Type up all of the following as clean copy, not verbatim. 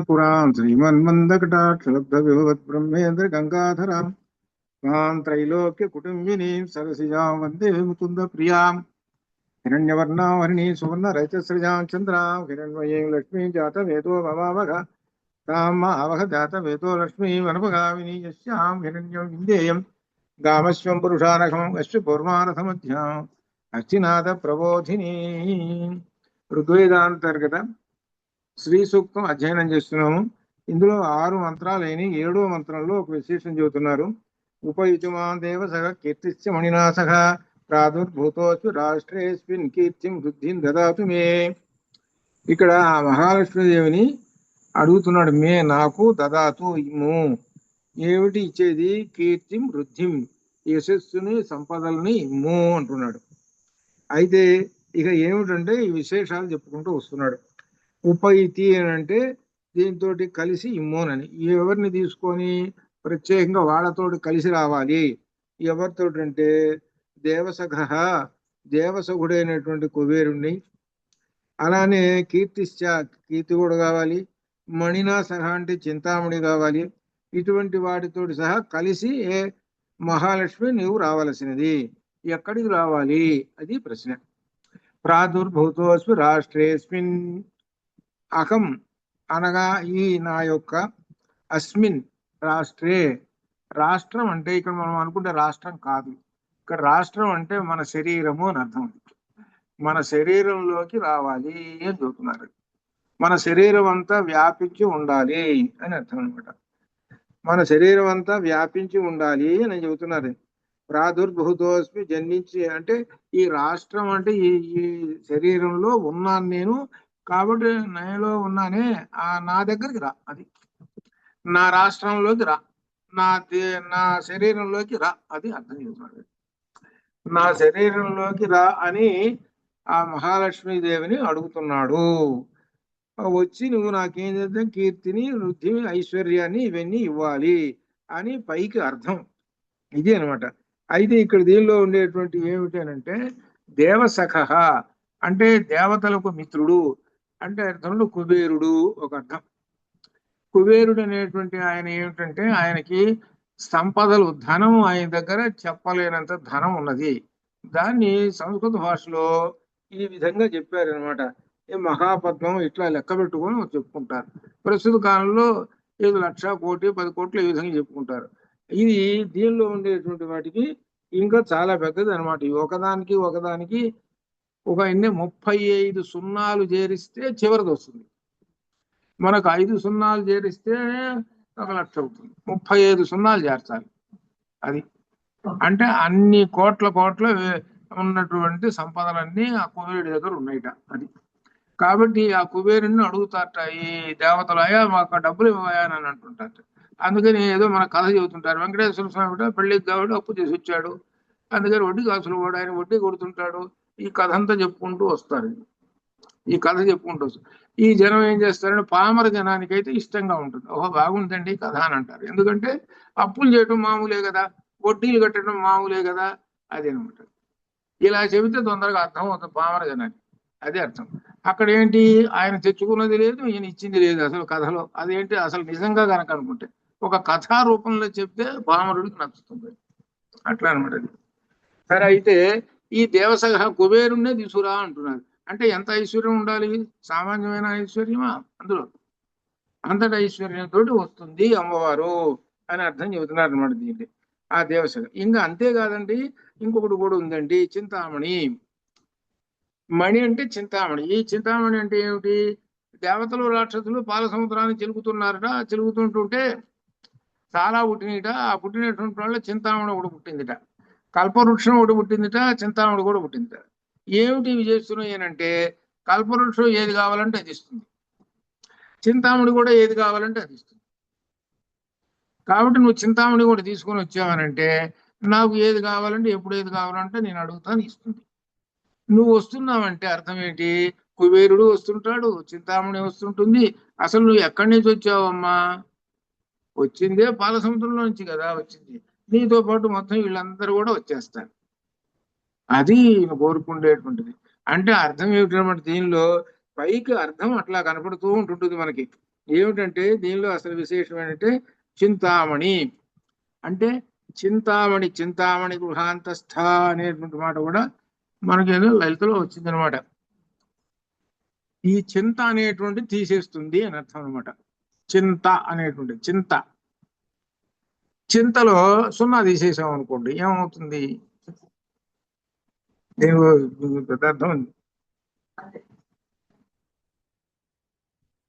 పురాం శ్రీమన్మందకటాక్షలబ్ధవిభవద్బ్రహ్మేంద్ర గంగాధరాం మాం త్రైలోక్య కుటుంబినీం సరసిజాం వందే ముకుంద ప్రియాం హిరణ్యవర్ణాం హరిణీ సువర్ణ రజతస్రజాం చంద్రాం హిరణ్మయీం లక్ష్మీం జాతవేదో మమావహ తాం మావహ జాతవేదో లక్ష్మీం అనపగామినీ యస్యాం హిరణ్యం విందేయం గామస్వం పురుషానఘం అశ్వ పూర్వానథమధ్యాం అస్థినాథ ప్రబోధిని. ఋగ్వేదాంతర్గత శ్రీ సూక్తం అధ్యయనం చేస్తున్నాము. ఇందులో 6 మంత్రాలైన 7వ మంత్రంలో ఒక విశేషం చెబుతున్నారు. ఉపయుజమాన్ దేవ సహ కీర్తిశ్చ మణినాసహ ప్రాదుర్భూతోస్మి రాష్ట్రేస్మిన్ కీర్తిం వృద్ధిం దదాతు మే. ఇక్కడ మహాలక్ష్మీదేవిని అడుగుతున్నాడు. మే నాకు దదాతు ఇమ్ము. ఏమిటి ఇచ్చేది? కీర్తిం వృద్ధిం, యశస్సుని సంపదల్ని ఇమ్ము అంటున్నాడు. అయితే ఇక ఏమిటంటే ఈ విశేషాలు చెప్పుకుంటూ వస్తున్నాడు. ఉపైతి అని అంటే దీంతో కలిసి ఇమ్మోనని. ఎవరిని తీసుకొని ప్రత్యేకంగా వాళ్ళతోటి కలిసి రావాలి. ఎవరితోటి అంటే దేవసఖ, దేవసఖుడైనటువంటి కుబేరుణ్ణి, అలానే కీర్తిశ్చ, కీర్తి కూడా కావాలి, మణినా సహా అంటే చింతామణి కావాలి. ఇటువంటి వాటితోటి సహా కలిసి మహాలక్ష్మి నీవు రావలసినది. ఎక్కడికి రావాలి అది ప్రశ్న. ప్రాదుర్భూతోస్మి రాష్ట్రేస్మిన్, అహం అనగా ఈ నా యొక్క, అస్మిన్ రాష్ట్రే, రాష్ట్రం అంటే ఇక్కడ మనం అనుకుంటే రాష్ట్రం కాదు. ఇక్కడ రాష్ట్రం అంటే మన శరీరము అని అర్థం. మన శరీరంలోకి రావాలి అని చెబుతున్నారు. మన శరీరం అంతా వ్యాపించి ఉండాలి అని అర్థం అనమాట. మన శరీరం అంతా వ్యాపించి ఉండాలి అని చెబుతున్నారు. ప్రాదుర్భూతోస్మి, జన్మించి అంటే ఈ రాష్ట్రం అంటే ఈ శరీరంలో ఉన్నాను నేను, కాబట్టి నేలో ఉన్నానే, నా దగ్గరికి రా, అది నా రాష్ట్రంలోకి రా, నా శరీరంలోకి రా, అది అర్థం చేస్తున్నాడు. నా శరీరంలోకి రా అని ఆ మహాలక్ష్మీదేవిని అడుగుతున్నాడు. వచ్చి నువ్వు నాకేం చేద్దాం, కీర్తిని, వృద్ధిని, ఐశ్వర్యాన్ని ఇవన్నీ ఇవ్వాలి అని పైకి అర్థం. ఇది అనమాట. అయితే ఇక్కడ దీనిలో ఉండేటువంటి ఏమిటి అంటే దేవసఖ అంటే దేవతలకు మిత్రుడు అంటే అర్థంలో కుబేరుడు ఒక అర్థం. కుబేరుడు అనేటువంటి ఆయన ఏమిటంటే ఆయనకి సంపదలు, ధనం ఆయన దగ్గర చెప్పలేనంత ధనం ఉన్నది. దాన్ని సంస్కృత భాషలో ఈ విధంగా చెప్పారనమాట. ఈ మహాపద్మం ఇట్లా లెక్క పెట్టుకొని చెప్పుకుంటారు. ప్రస్తుత కాలంలో 1,00,000 కోటి 10 కోట్లు ఈ విధంగా చెప్పుకుంటారు. ఇది దీనిలో ఉండేటువంటి వాటికి ఇంకా చాలా పెద్దది అనమాట. ఒకదానికి ఒకదానికి ఒక 35 సున్నాలు చేరిస్తే చివరిది వస్తుంది. మనకు 5 సున్నాలు చేరిస్తే 1,00,000 అవుతుంది. 35 సున్నాలు చేర్చాలి. అది అంటే అన్ని కోట్ల ఉన్నటువంటి సంపదలన్నీ ఆ కుబేరుడి దగ్గర ఉన్నాయిట. అది కాబట్టి ఆ కుబేరుని అడుగుతారట ఈ దేవతలు, అయ్యా మాకు డబ్బులు ఇవ్వయా అని అంటుంటారు. అందుకని ఏదో మన కథ చెబుతుంటారు. వెంకటేశ్వర స్వామి పెళ్లికి కాబట్టి అప్పు చేసి వచ్చాడు, అందుకని వడ్డీ కాసులు కూడా ఆయన వడ్డీ కొడుతుంటాడు. ఈ కథ అంతా చెప్పుకుంటూ వస్తారు. ఈ కథ చెప్పుకుంటూ వస్తారు. ఈ జనం ఏం చేస్తారంటే పామర జనానికైతే ఇష్టంగా ఉంటుంది. ఓహో బాగుందండి కథ అని అంటారు. ఎందుకంటే అప్పులు చేయటం మామూలే కదా, వడ్డీలు కట్టడం మామూలే కదా, అదేనమాట. ఇలా చెబితే తొందరగా అర్థం అవుతుంది పామర జనానికి. అదే అర్థం. అక్కడ ఏంటి, ఆయన తెచ్చుకున్నది లేదు, ఈయన ఇచ్చింది లేదు అసలు కథలో. అదేంటి అసలు నిజంగా కనుక అనుకుంటే ఒక కథా రూపంలో చెప్తే పామరుడికి నచ్చుతుంది. అట్లా అనమాట అది. సరే, అయితే ఈ దేవసహ కుబేరుణ్ణే తీసుకురా అంటున్నారు. అంటే ఎంత ఐశ్వర్యం ఉండాలి? సామాన్యమైన ఐశ్వర్యమా? అందులో అంతటి ఐశ్వర్యంతో వస్తుంది అమ్మవారు అని అర్థం చెబుతున్నారు అనమాట దీన్ని ఆ దేవసహ. ఇంకా అంతేకాదండి, ఇంకొకటి కూడా ఉందండి, చింతామణి. మణి అంటే చింతామణి. ఈ చింతామణి అంటే ఏమిటి? దేవతలు రాక్షసులు పాల సముద్రాన్ని చిలుకుతున్నారట. చిలుకుతుంటుంటే చాలా పుట్టినట. ఆ పుట్టినటువంటి వాళ్ళ చింతామణి ఒకటి పుట్టిందిట, కల్పవృక్షం ఒకటి పుట్టిందిట, చింతామణి కూడా పుట్టిందిట. ఏమిటి ఇవి చేస్తున్నాయి అంటే కల్పవృక్షం ఏది కావాలంటే అది ఇస్తుంది, చింతామణి కూడా ఏది కావాలంటే అది ఇస్తుంది. కాబట్టి నువ్వు చింతామణి కూడా తీసుకొని వచ్చావనంటే నాకు ఏది కావాలంటే ఎప్పుడు ఏది కావాలంటే నేను అడుగుతాను, ఇస్తుంది. నువ్వు వస్తున్నావంటే అర్థం ఏంటి? కుబేరుడు వస్తుంటాడు, చింతామణి వస్తుంటుంది. అసలు నువ్వు ఎక్కడి నుంచి వచ్చావమ్మా? వచ్చిందే పాల సముద్రంలో నుంచి కదా వచ్చింది. నీతో పాటు మొత్తం వీళ్ళందరూ కూడా వచ్చేస్తారు. అది కోరుకుండేటువంటిది. అంటే అర్థం ఏమిటన్నమాట దీనిలో పైకి అర్థం అట్లా కనపడుతూ ఉంటుంటుంది మనకి. ఏమిటంటే దీనిలో అసలు విశేషం ఏంటంటే చింతామణి అంటే చింతామణి, చింతామణి గృహాంతస్థ అనేటువంటి మాట కూడా మనకేదో లలితలో వచ్చిందనమాట. ఈ చింత అనేటువంటి తీసేస్తుంది అని అర్థం అనమాట. చింత అనేటువంటి చింత, చింతలో సున్నా తీసేసాం అనుకోండి ఏమవుతుంది? పెద్ద అర్థం ఉంది.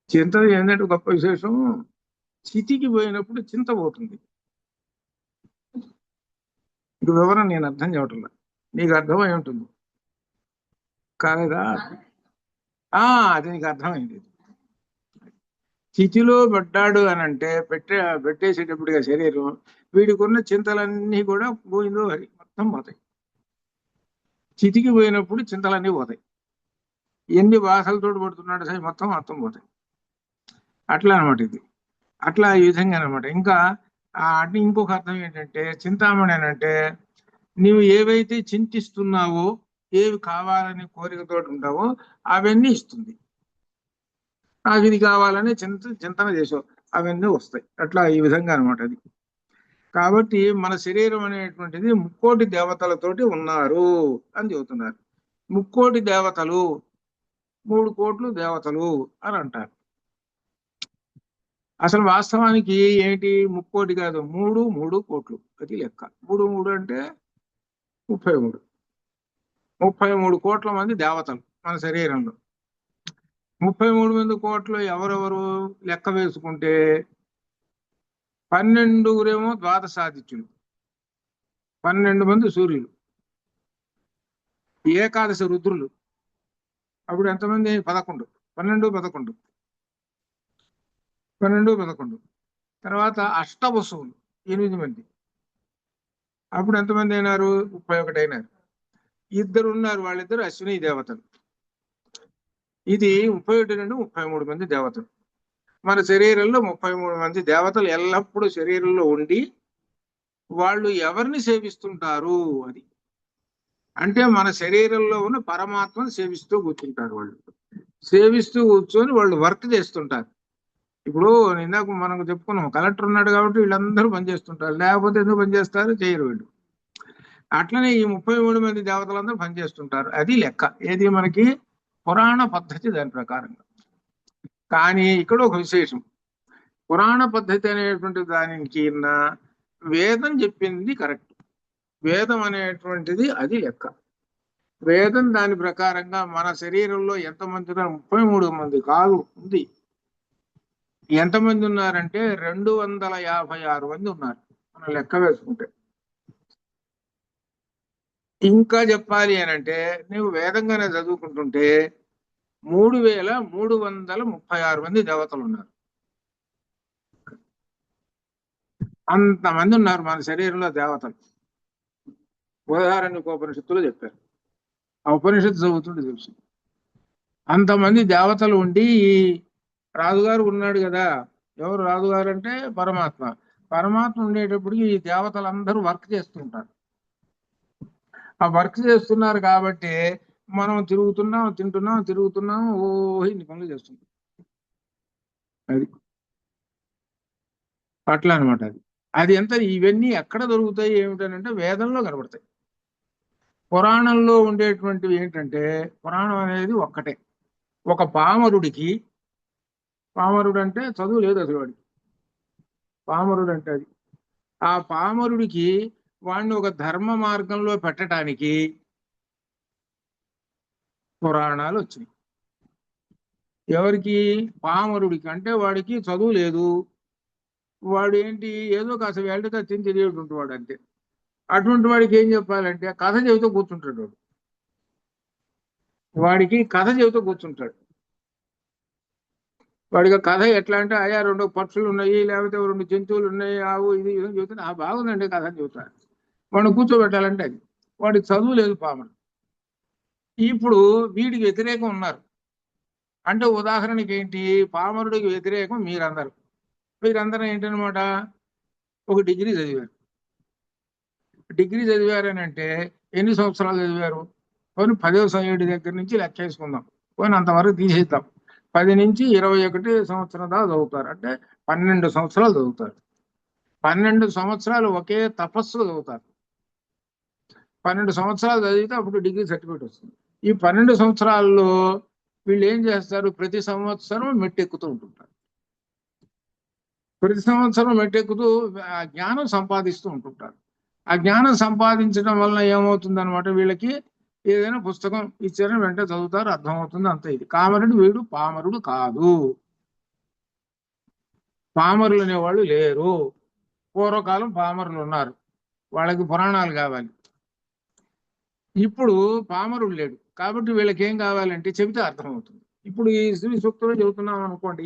చింత ఏంటంటే గొప్ప విశేషం, చితికి పోయినప్పుడు చింత పోతుంది. ఇంక వివరం నేను అర్థం చేయటంలా, నీకు అర్థమై ఉంటుంది కాదా? అది నీకు అర్థమైంది. చితిలో పడ్డాడు అని అంటే పెట్టేసేటప్పుడుగా శరీరం వీడికి ఉన్న చింతలన్నీ కూడా పోయిందో అది మొత్తం పోతాయి. చితికి పోయినప్పుడు చింతలన్నీ పోతాయి. ఎన్ని బాధలతో పడుతున్నాడు సరే మొత్తం మొత్తం పోతాయి. అట్లా అనమాట ఇది. అట్లా ఈ విధంగా అనమాట. ఇంకా అంటే ఇంకొక అర్థం ఏంటంటే చింతామణి అని అంటే నీవు ఏవైతే చింతిస్తున్నావో, ఏవి కావాలని కోరికతో ఉంటావో అవన్నీ ఇస్తుంది. నాకు ఇది కావాలని చింతన చేసావు, అవన్నీ వస్తాయి. అట్లా ఈ విధంగా అనమాట అది. కాబట్టి మన శరీరం అనేటువంటిది ముక్కోటి దేవతలతోటి ఉన్నారు అని చెబుతున్నారు. ముక్కోటి దేవతలు, 3 కోట్లు దేవతలు అని అంటారు. అసలు వాస్తవానికి ఏంటి? ముక్కోటి కాదు, 3 కోట్లు అది లెక్క. 3 అంటే 33. 33 కోట్ల మంది దేవతలు మన శరీరంలో. 33 కోట్లు ఎవరెవరు లెక్క వేసుకుంటే 12 ద్వాదశాదిత్యులు, 12 మంది సూర్యులు, ఏకాదశి రుద్రులు. అప్పుడు ఎంతమంది? 11. 12. తర్వాత అష్టవసువులు 8 మంది. అప్పుడు ఎంతమంది అయినారు? 31 అయినారు. 2 ఉన్నారు, వాళ్ళిద్దరు అశ్విని దేవతలు. ఇది 31 నుండి 33 మంది దేవతలు. మన శరీరంలో 33 మంది దేవతలు ఎల్లప్పుడూ శరీరంలో ఉండి వాళ్ళు ఎవరిని సేవిస్తుంటారు అది అంటే మన శరీరంలో ఉన్న పరమాత్మను సేవిస్తూ కూర్చుంటారు. వాళ్ళు సేవిస్తూ కూర్చొని వాళ్ళు వర్క్ చేస్తుంటారు. ఇప్పుడు ఇందాక మనం చెప్పుకున్నాం, కలెక్టర్ ఉన్నాడు కాబట్టి వీళ్ళందరూ పనిచేస్తుంటారు, లేకపోతే ఎందుకు పనిచేస్తారు? చేయరు వీళ్ళు. అట్లనే ఈ 33 మంది దేవతలందరూ పనిచేస్తుంటారు. అది లెక్క. ఏది మనకి పురాణ పద్ధతి దాని ప్రకారంగా. కానీ ఇక్కడ ఒక విశేషం, పురాణ పద్ధతి అనేటువంటి దానికి వేదం చెప్పింది కరెక్ట్. వేదం అనేటువంటిది అది లెక్క. వేదం దాని ప్రకారంగా మన శరీరంలో ఎంతమంది ఉన్నారు? 33 మంది కాదు, ఉంది. ఎంతమంది ఉన్నారంటే 256 మంది ఉన్నారు మనం లెక్క వేసుకుంటే. ఇంకా చెప్పాలి అని అంటే నువ్వు వేదంగానే చదువుకుంటుంటే 3336 మంది దేవతలు ఉన్నారు. అంతమంది ఉన్నారు మన శరీరంలో దేవతలు. ఉదాహరణకు ఉపనిషత్తులు చెప్పారు, ఆ ఉపనిషత్తు చదువుతుంటే తెలుసు. అంతమంది దేవతలు ఉండి రాజుగారు ఉన్నాడు కదా. ఎవరు రాజుగారు అంటే పరమాత్మ. పరమాత్మ ఉండేటప్పుడు ఈ దేవతలందరూ వర్క్ చేస్తుంటారు. ఆ వర్క్ చేస్తున్నారు కాబట్టి మనం తిరుగుతున్నాం, తింటున్నాం, తిరుగుతున్నాం, ఇన్ని పనులు చేస్తున్నాం. అది అట్లా అనమాట. అది ఎంత ఇవన్నీ ఎక్కడ దొరుకుతాయి ఏమిటనంటే వేదంలో కనబడతాయి. పురాణంలో ఉండేటువంటివి ఏంటంటే పురాణం అనేది ఒక్కటే. ఒక పామరుడికి, పామరుడు అంటే చదువు లేదు అసలు వాడికి, పామరుడు అంటే అది. ఆ పామరుడికి వాడిని ఒక ధర్మ మార్గంలో పెట్టడానికి పురాణాలు వచ్చినాయి. ఎవరికి? పామరుడికి. అంటే వాడికి చదువు లేదు, వాడు ఏంటి ఏదో కాస్త వెళ్ళగా తిని తెలియటువంటి వాడు అంతే. అటువంటి వాడికి ఏం చెప్పాలంటే కథ చెబుతూ కూర్చుంటాడు. వాడికి కథ చెబుతూ కూర్చుంటాడు. వాడికి కథ ఎట్లా అంటే, అయ్యా 2 పక్షులు ఉన్నాయి, లేకపోతే 2 జంతువులు ఉన్నాయి, ఆవు ఇది చెబుతున్నా బాగుందండి కథ అని చెబుతాడు. వాడిని కూర్చోబెట్టాలంటే అది. వాడికి చదువు లేదు పామను. ఇప్పుడు వీడికి వ్యతిరేకం ఉన్నారు. అంటే ఉదాహరణకి ఏంటి? పామరుడికి వ్యతిరేకం మీరందరూ ఏంటనమాట? ఒక డిగ్రీ చదివారు. డిగ్రీ చదివారని అంటే ఎన్ని సంవత్సరాలు చదివారు? పోనీ 10వ ఏడు దగ్గర నుంచి లెక్క వేసుకుందాం, పోనీ అంతవరకు తీసేద్దాం. 10 నుంచి 21 సంవత్సరం దాకా చదువుతారు. అంటే 12 సంవత్సరాలు చదువుతారు. 12 సంవత్సరాలు ఒకే తపస్సు చదువుతారు. 12 సంవత్సరాలు చదివితే అప్పుడు డిగ్రీ సర్టిఫికేట్ వస్తుంది. ఈ 12 సంవత్సరాల్లో వీళ్ళు ఏం చేస్తారు? ప్రతి సంవత్సరం మెట్టెక్కుతూ ఉంటుంటారు. ప్రతి సంవత్సరం మెట్టెక్కుతూ ఆ జ్ఞానం సంపాదిస్తూ ఉంటుంటారు. ఆ జ్ఞానం సంపాదించడం వలన ఏమవుతుంది అనమాట, వీళ్ళకి ఏదైనా పుస్తకం ఇచ్చారని వెంటనే చదువుతారు, అర్థమవుతుంది, అంత. ఇది కామరుడు, వీడు పామరుడు కాదు. పామరులు అనేవాళ్ళు లేరు. పూర్వకాలం పామరులు ఉన్నారు, వాళ్ళకి పురాణాలు కావాలి. ఇప్పుడు పామరుడు లేడు కాబట్టి వీళ్ళకి ఏం కావాలంటే చెబితే అర్థమవుతుంది. ఇప్పుడు ఈ శ్రీ సూక్తమే చెబుతున్నాం అనుకోండి,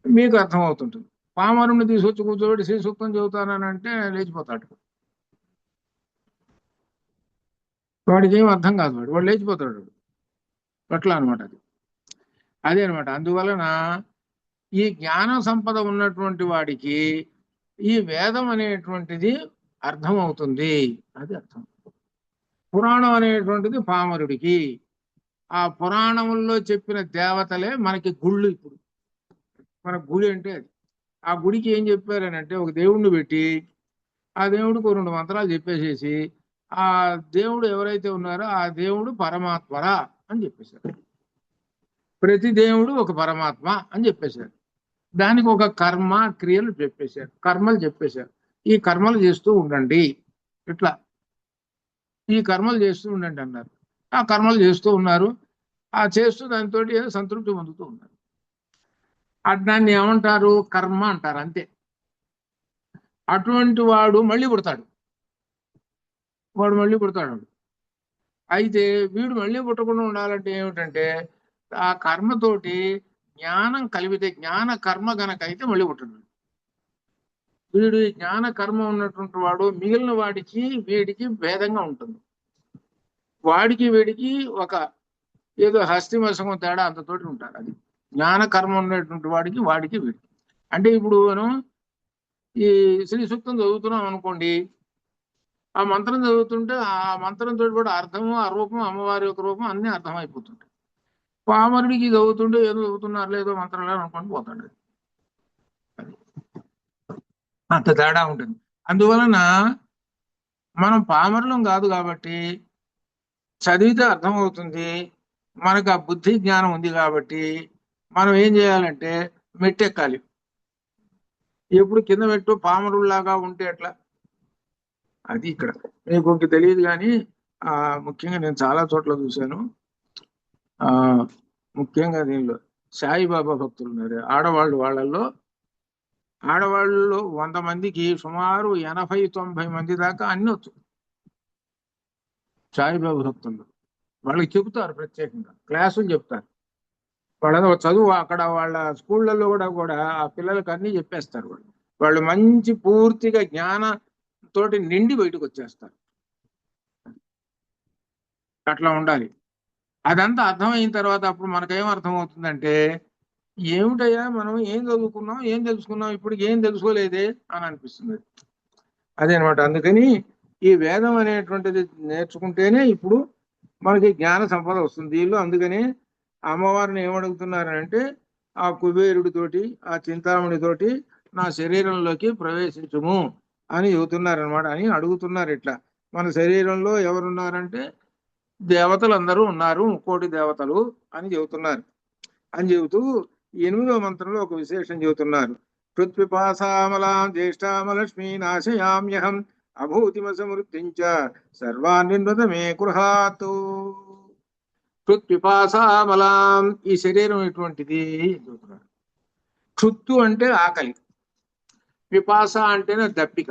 మీకు అర్థమవుతుంటుంది. పామరుణ్ణి తీసుకొచ్చి కూర్చోబెట్టి శ్రీ సూక్తం చెబుతానంటే లేచిపోతాడు. వాడికి ఏం అర్థం కాదు, వాడు లేచిపోతాడు. అట్లా అనమాట. అదే అనమాట. అందువలన ఈ జ్ఞాన సంపద ఉన్నటువంటి వాడికి ఈ వేదం అనేటువంటిది అర్థమవుతుంది. అది అర్థం. పురాణం అనేటువంటిది పామరుడికి. ఆ పురాణముల్లో చెప్పిన దేవతలే మనకి గుళ్ళు. ఇప్పుడు మన గుడి అంటే అది. ఆ గుడికి ఏం చెప్పారనంటే, ఒక దేవుణ్ణి పెట్టి ఆ దేవుడికి 2 మంత్రాలు చెప్పేసేసి ఆ దేవుడు ఎవరైతే ఉన్నారో ఆ దేవుడు పరమాత్మరా అని చెప్పేశారు. ప్రతి దేవుడు ఒక పరమాత్మ అని చెప్పేశారు. దానికి ఒక కర్మ క్రియలు చెప్పేశారు, కర్మలు చెప్పేశారు. ఈ కర్మలు చేస్తూ ఉండండి, ఇట్లా ఈ కర్మలు చేస్తూ ఉండండి అన్నారు. ఆ కర్మలు చేస్తూ ఉన్నారు. ఆ చేస్తూ దానితో సంతృప్తి పొందుతూ ఉన్నారు. దాన్ని ఏమంటారు? కర్మ అంటారు, అంతే. అటువంటి వాడు మళ్ళీ పుడతాడు. అయితే వీడు మళ్ళీ పుట్టకుండా ఉండాలంటే ఏమిటంటే, ఆ కర్మతోటి జ్ఞానం కలిపితే, జ్ఞాన కర్మ గనక అయితే మళ్ళీ పుట్టడు. వీడు జ్ఞాన కర్మ ఉన్నటువంటి వాడు మిగిలిన వాడికి వీడికి భేదంగా ఉంటుంది. వాడికి వీడికి ఒక ఏదో హస్తిమసకం తేడా అంతతోటి ఉంటారు. అది జ్ఞాన కర్మ ఉన్నటువంటి వాడికి వీడికి. అంటే ఇప్పుడు మనం ఈ శ్రీ సూక్తం చదువుతున్నాం అనుకోండి, ఆ మంత్రం చదువుతుంటే ఆ మంత్రంతో కూడా అర్థము, ఆ రూపం, అమ్మవారి యొక్క రూపం అన్నీ అర్థమైపోతుంటాయి. పామరుడికి చదువుతుంటే ఏదో చదువుతున్నారు, లేదో మంత్రం లేదు అనుకొని పోతాడు. అంత తేడా ఉంటుంది. అందువలన మనం పామరులం కాదు కాబట్టి చదివితే అర్థమవుతుంది. మనకు ఆ బుద్ధి జ్ఞానం ఉంది కాబట్టి మనం ఏం చేయాలంటే మెట్టెక్కాలి. ఎప్పుడు కింద మెట్టు పామరులాగా ఉంటే ఎట్లా? అది ఇక్కడ మీకు తెలియదు కానీ ముఖ్యంగా నేను చాలా చోట్ల చూశాను. ముఖ్యంగా దీనిలో సాయిబాబా భక్తులు ఉన్నారు, ఆడవాళ్ళలో 100 మందికి సుమారు 80-90 మంది దాకా అన్ని వచ్చు సాయిబాబా భక్తులు. వాళ్ళకి చెబుతారు, ప్రత్యేకంగా క్లాసులు చెప్తారు. వాళ్ళ చదువు అక్కడ వాళ్ళ స్కూళ్ళల్లో కూడా ఆ పిల్లలకి అన్ని చెప్పేస్తారు. వాళ్ళు మంచి పూర్తిగా జ్ఞానంతోటి నిండి బయటకు వచ్చేస్తారు. అట్లా ఉండాలి. అదంతా అర్థమైన తర్వాత అప్పుడు మనకేం అర్థమవుతుందంటే, ఏమిటయ్యా మనం ఏం చదువుకున్నాం, ఏం తెలుసుకున్నాం, ఇప్పటికి ఏం తెలుసుకోలేదే అని అనిపిస్తుంది. అదే అనమాట. అందుకని ఈ వేదం అనేటువంటిది నేర్చుకుంటేనే ఇప్పుడు మనకి జ్ఞాన సంపద వస్తుంది వీళ్ళు. అందుకని అమ్మవారిని ఏమడుగుతున్నారంటే, ఆ కుబేరుడితోటి, ఆ చింతామణితోటి నా శరీరంలోకి ప్రవేశించుము అని చెబుతున్నారనమాట, అని అడుగుతున్నారు. ఇట్లా మన శరీరంలో ఎవరున్నారంటే దేవతలు అందరూ ఉన్నారు, 1,000,000 దేవతలు అని చెబుతున్నారు. అని చెబుతూ 8వ మంత్రంలో ఒక విశేషం చెబుతున్నారు. పృథ్వీపాసామలాం జ్యేష్ఠామలక్ష్మీ నాశయామ్యహం అభూతిమసమృత్తించ సర్వాన్నిన్వత మే గృహాతు. పృథ్వీపాసామలాం, ఈ శరీరం ఎటువంటిది చెబుతున్నారు. క్షుత్తు అంటే ఆకలి, పిపాస అంటేనే దప్పిక,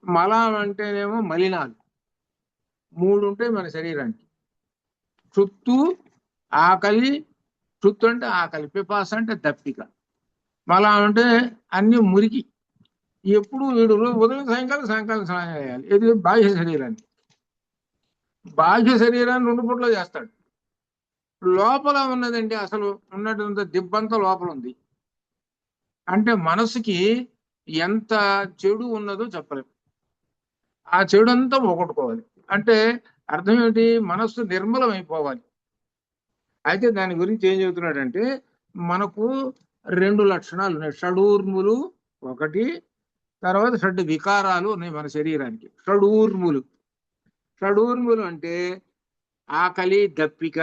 మలం అంటేనేమో మలినాలు. 3 ఉంటాయి మన శరీరానికి. క్షుత్తు, ఆకలి. క్షుత్తు అంటే ఆకలి, పిపాస అంటే దప్పిక, మలం అంటే అన్ని మురికి. ఎప్పుడు వీడు ఉదయం సాయంకాలం స్నానం చేయాలి. ఇది బాహ్య శరీరాన్ని. బాహ్య శరీరాన్ని 2 పూటలు చేస్తాడు. లోపల ఉన్నదండి, అసలు ఉన్నటువంటి దిబ్బంతా లోపల ఉంది. అంటే మనసుకి ఎంత చెడు ఉన్నదో చెప్పలేము. ఆ చెడు అంతా పోగొట్టుకోవాలి. అంటే అర్థం ఏంటి? మనస్సు నిర్మలం అయిపోవాలి. అయితే దాని గురించి ఏం చెబుతున్నాడంటే మనకు 2 లక్షణాలు ఉన్నాయి. షడూర్ములు ఒకటి, తర్వాత షడ్ వికారాలు ఉన్నాయి మన శరీరానికి. షడూర్ములు అంటే ఆకలి, దప్పిక,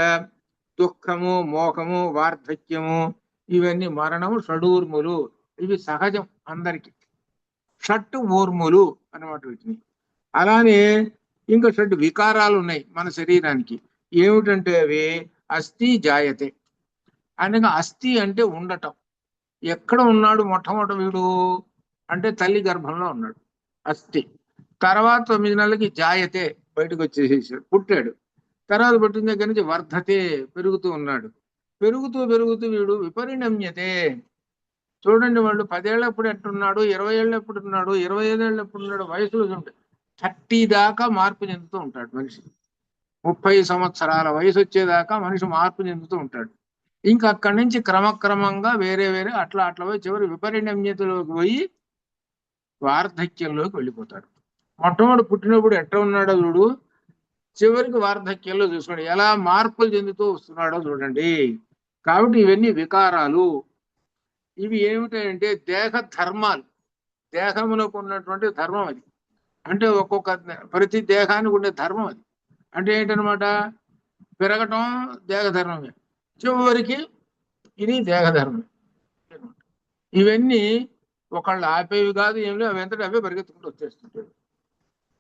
దుఃఖము, మోహము, వార్ధక్యము, ఇవన్నీ మరణము షడూర్ములు. ఇవి సహజం అందరికి. షట్ ఊర్ములు అన్నమాట వీటిని. అలానే ఇంకా షడ్ వికారాలు ఉన్నాయి మన శరీరానికి. ఏమిటంటే అవి అస్థి జాయతే. అనగా అస్థి అంటే ఉండటం. ఎక్కడ ఉన్నాడు మొట్టమొదటి వీడు అంటే తల్లి గర్భంలో ఉన్నాడు, అస్థి. తర్వాత 9 నెలలకి జాయతే, బయటకు వచ్చేసేసాడు, పుట్టాడు. తర్వాత పుట్టిన దగ్గర నుంచి వర్ధతే, పెరుగుతూ ఉన్నాడు. పెరుగుతూ పెరుగుతూ వీడు విపరిణమ్యతే. చూడండి, వాళ్ళు 10 ఏళ్ళప్పుడు ఎట్టున్నాడు, 20 ఏళ్ళప్పుడు ఉన్నాడు, 25 ఏళ్ళప్పుడు ఉన్నాడు, వయసులో ఉంటాడు. 30 దాకా మార్పు చెందుతూ ఉంటాడు మనిషి. 30 సంవత్సరాల వయసు వచ్చేదాకా మనిషి మార్పు చెందుతూ ఉంటాడు. ఇంకా అక్కడి నుంచి క్రమక్రమంగా వేరే వేరే అట్లా అట్లా పోయి చివరి విపరిణమ్యతలోకి పోయి వార్ధక్యంలోకి వెళ్ళిపోతాడు. మొట్టమొదటి పుట్టినప్పుడు ఎట్లా ఉన్నాడో చూడు, చివరికి వార్ధక్యంలో చూసుకోండి ఎలా మార్పులు చెందుతూ వస్తున్నాడో చూడండి. కాబట్టి ఇవన్నీ వికారాలు. ఇవి ఏమిటంటే దేహ ధర్మాలు, దేహమునకు ఉన్నటువంటి ధర్మం అది. అంటే ఒక్కొక్క ప్రతి దేహానికి ఉండే ధర్మం అది. అంటే ఏంటనమాట, పెరగటం దేహధర్మమే, చివరికి ఇది దేహధర్మం. ఇవన్నీ ఒకళ్ళు ఆపేవి కాదు, ఏం లేవు, అవి ఎంతటి అవే పరిగెత్తుకుంటూ వచ్చేస్తుంటాయి,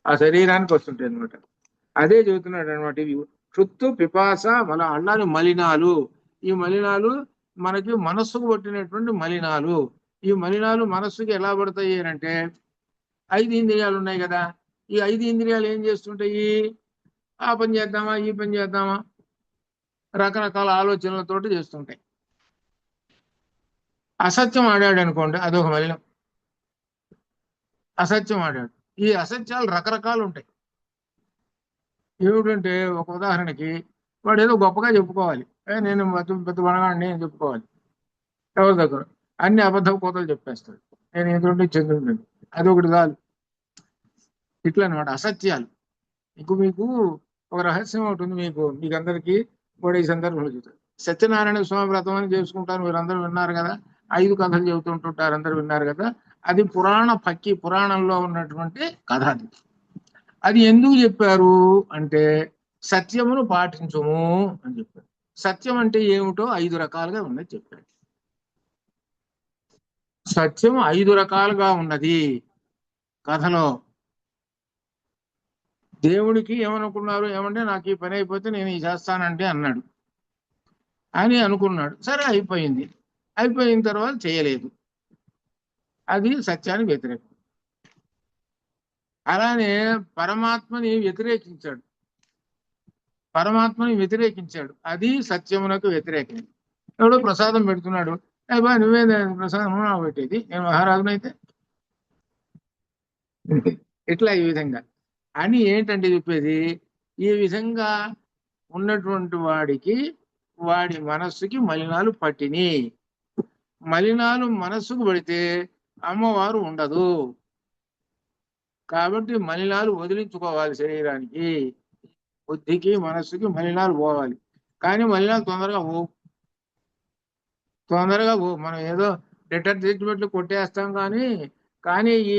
ఆ శరీరానికి వస్తుంటాయి అనమాట. అదే చెబుతున్నాడు అనమాట. ఇవి క్షుత్తు, పిపాస, అన్నాని మలినాలు. ఈ మలినాలు మనకి మనస్సుకు పట్టినటువంటి మలినాలు. ఈ మలినాలు మనస్సుకి ఎలా పడతాయి అంటే 5 ఇంద్రియాలు ఉన్నాయి కదా. ఈ 5 ఇంద్రియాలు ఏం చేస్తుంటాయి, ఆ పని చేద్దామా, ఈ పని చేద్దామా, రకరకాల ఆలోచనలతోటి చేస్తుంటాయి. అసత్యం ఆడాడు అనుకోండి, అదొక మలినం. అసత్యం ఆడాడు. ఈ అసత్యాలు రకరకాలు ఉంటాయి. ఏమిటంటే ఒక ఉదాహరణకి వాడు ఏదో గొప్పగా చెప్పుకోవాలి, నేను పెద్ద వనగాడిని అని చెప్పుకోవాలి. ఎవరి దగ్గర అన్ని అబద్ధ కోతలు చెప్పేస్తాడు, నేను ఎందుకంటే చంద్రుడిని. అదొకటి కాదు. ఇట్లా అనమాట అసత్యాలు. మీకు ఒక రహస్యం ఉంటుంది, మీకు అందరికీ కూడా ఈ సందర్భంలో చెప్తారు. సత్యనారాయణ స్వామి వ్రతం అని చేసుకుంటారు, మీరందరూ విన్నారు కదా. 5 కథలు చెబుతుంటుంటారు, అందరూ విన్నారు కదా. అది పురాణంలో ఉన్నటువంటి కథ. అది ఎందుకు చెప్పారు అంటే సత్యమును పాటించము అని చెప్పారు. సత్యం అంటే ఏమిటో 5 రకాలుగా ఉన్నది చెప్పారు. సత్యం 5 రకాలుగా ఉన్నది కథలో. దేవుడికి ఏమనుకున్నారు, ఏమంటే నాకు ఈ పని అయిపోతే నేను ఈ చేస్తానంటే అన్నాడు అని అనుకున్నాడు. సరే అయిపోయింది. అయిపోయిన తర్వాత చేయలేదు, అది సత్యానికి వ్యతిరేకం. అలానే పరమాత్మని వ్యతిరేకించాడు, అది సత్యమునకు వ్యతిరేకం. ఎవడో ప్రసాదం పెడుతున్నాడు, అయ్యా నువ్వే ప్రసాదం పెట్టేది, నేను మహారాజునైతే. ఇట్లా ఈ విధంగా అని ఏంటంటే చెప్పేది, ఈ విధంగా ఉన్నటువంటి వాడి మనస్సుకి మలినాలు పట్టిని. మలినాలు మనస్సుకు పడితే అమ్మవారు ఉండదు. కాబట్టి మలినాలు వదిలించుకోవాలి శరీరానికి. బుద్ధికి మనస్సుకి మలినాలు పోవాలి. కానీ మలినాలు తొందరగా మనం ఏదో డిటర్జెంట్లు కొట్టేస్తాం కానీ ఈ